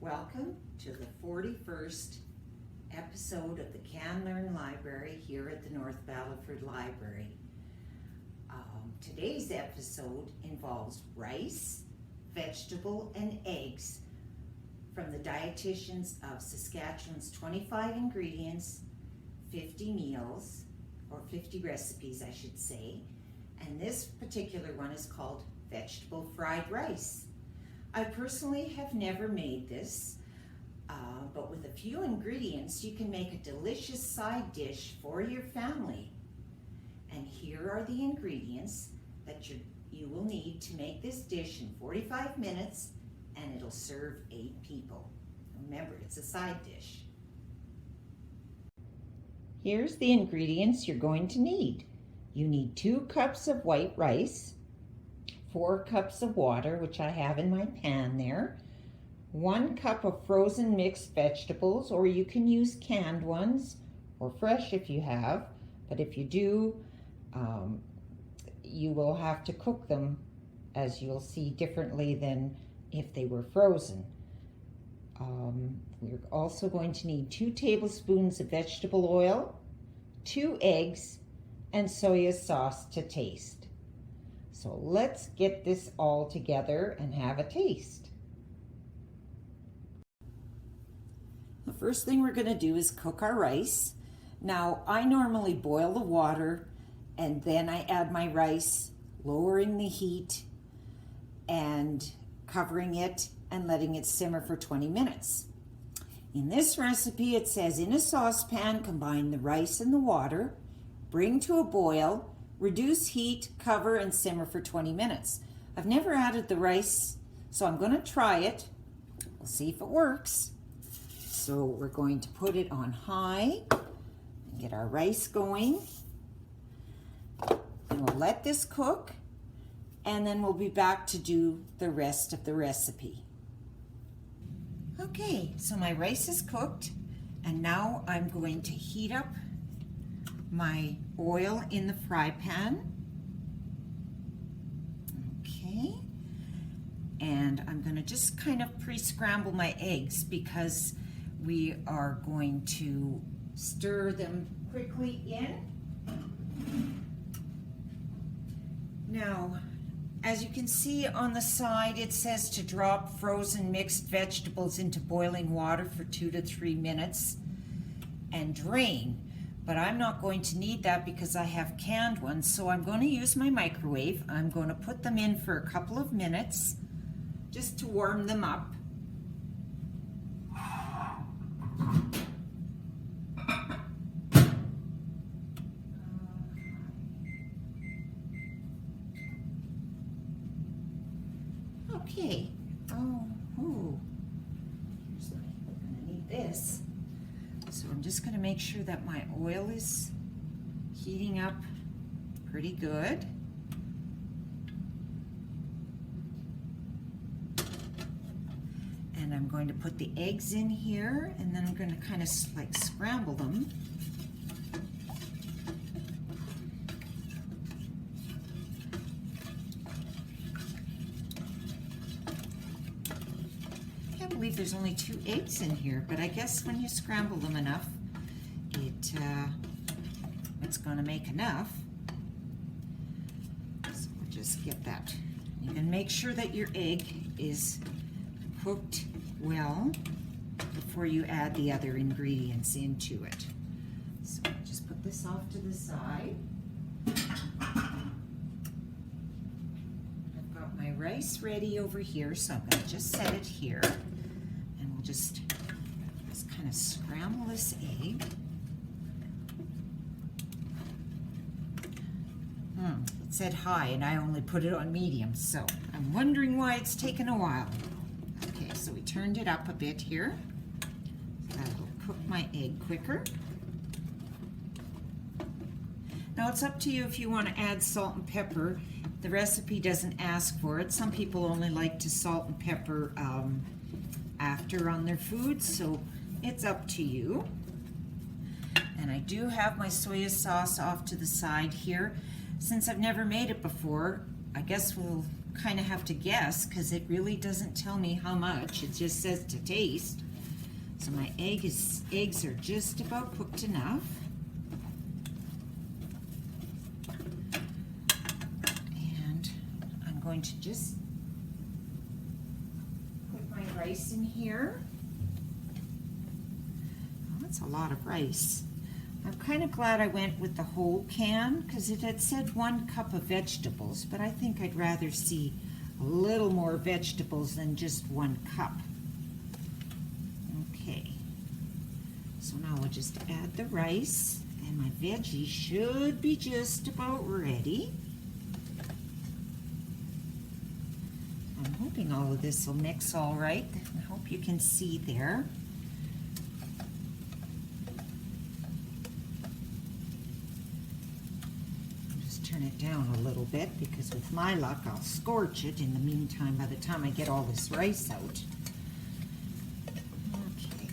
Welcome to the 41st episode of the Can Learn Library here at the North Battleford Library. Today's episode involves rice, vegetable, and eggs from the Dieticians of Saskatchewan's 25 ingredients, 50 meals, or 50 recipes I should say, and this particular one is called vegetable fried rice. I personally have never made this, but with a few ingredients you can make a delicious side dish for your family. And here are the ingredients that you will need to make this dish in 45 minutes, and it'll serve 8 people. Remember, it's a side dish. Here's the ingredients you're going to need. You need 2 cups of white rice, 4 cups of water, which I have in my pan there, 1 cup of frozen mixed vegetables, or you can use canned ones or fresh if you have, but if you do, you will have to cook them, as you'll see, differently than if they were frozen. We're also going to need 2 tablespoons of vegetable oil, 2 eggs, and soy sauce to taste. So let's get this all together and have a taste. The first thing we're going to do is cook our rice. Now, I normally boil the water and then I add my rice, lowering the heat and covering it and letting it simmer for 20 minutes. In this recipe, it says in a saucepan, combine the rice and the water, bring to a boil, reduce heat, cover, and simmer for 20 minutes. I've never added the rice, so I'm going to try it. We'll see if it works. So we're going to put it on high and get our rice going. And we'll let this cook, and then we'll be back to do the rest of the recipe. Okay, so my rice is cooked, and now I'm going to heat up my oil in the fry pan. Okay, and I'm going to just kind of pre-scramble my eggs because we are going to stir them quickly in. Now, as you can see on the side, it says to drop frozen mixed vegetables into boiling water for 2 to 3 minutes and drain. But I'm not going to need that because I have canned ones, so I'm going to use my microwave. I'm going to put them in for a couple of minutes just to warm them up. Okay. I'm gonna need this. So I'm just gonna make sure that my oil is heating up pretty good. And I'm going to put the eggs in here, and then I'm going to kind of like scramble them. I can't believe there's only 2 eggs in here, but I guess when you scramble them enough, it's going to make enough. So we'll just get that. You can make sure that your egg is cooked well before you add the other ingredients into it. So I'll just put this off to the side. I've got my rice ready over here, so I'm going to just set it here, and we'll just kind of scramble this egg. It said high and I only put it on medium, so I'm wondering why it's taken a while. Okay, so we turned it up a bit here. That'll cook my egg quicker. Now it's up to you if you want to add salt and pepper. The recipe doesn't ask for it. Some people only like to salt and pepper after on their food, so it's up to you. And I do have my soy sauce off to the side here. Since I've never made it before, I guess we'll kind of have to guess because it really doesn't tell me how much. It just says to taste. So my eggs are just about cooked enough. And I'm going to just put my rice in here. Oh, that's a lot of rice. I'm kind of glad I went with the whole can because it had said 1 cup of vegetables, but I think I'd rather see a little more vegetables than just 1 cup. Okay, so now we'll just add the rice, and my veggies should be just about ready. I'm hoping all of this will mix all right. I hope you can see there. Turn it down a little bit because with my luck I'll scorch it in the meantime by the time I get all this rice out. Okay.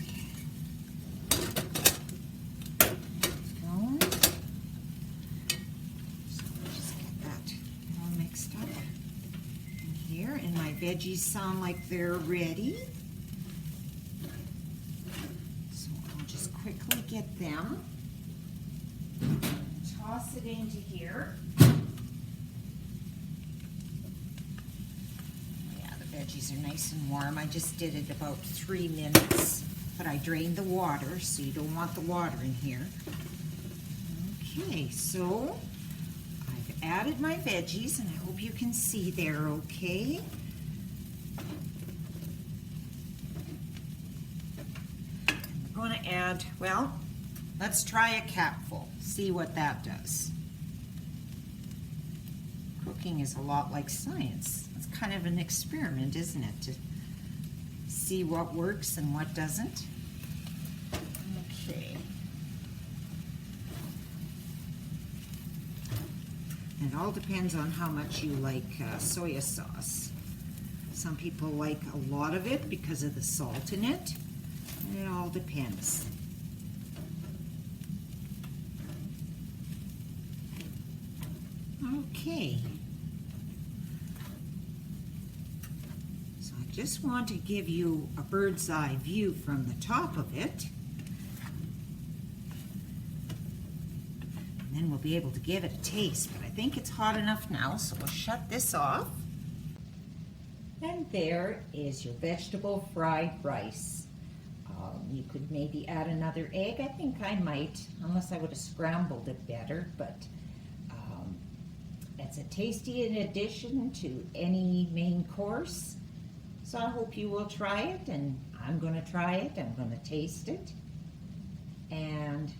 Go. So I'll just get that all mixed up in here, and my veggies sound like they're ready. So I'll just quickly get them. Toss it into here. Yeah, the veggies are nice and warm. I just did it about 3 minutes, but I drained the water, so you don't want the water in here. Okay, so I've added my veggies, and I hope you can see there okay. I'm going to add, well, let's try a capful, see what that does. Cooking is a lot like science. It's kind of an experiment, isn't it, to see what works and what doesn't. Okay. It all depends on how much you like soy sauce. Some people like a lot of it because of the salt in it. It all depends. Okay, so I just want to give you a bird's eye view from the top of it, and then we'll be able to give it a taste. But I think it's hot enough now, so we'll shut this off. And there is your vegetable fried rice. You could maybe add another egg. I think I might, unless I would have scrambled it better, but it's a tasty addition to any main course. So I hope you will try it, and I'm going to try it. I'm going to taste it. And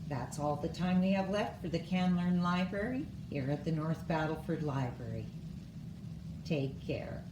that's all the time we have left for the Can Learn Library here at the North Battleford Library. Take care.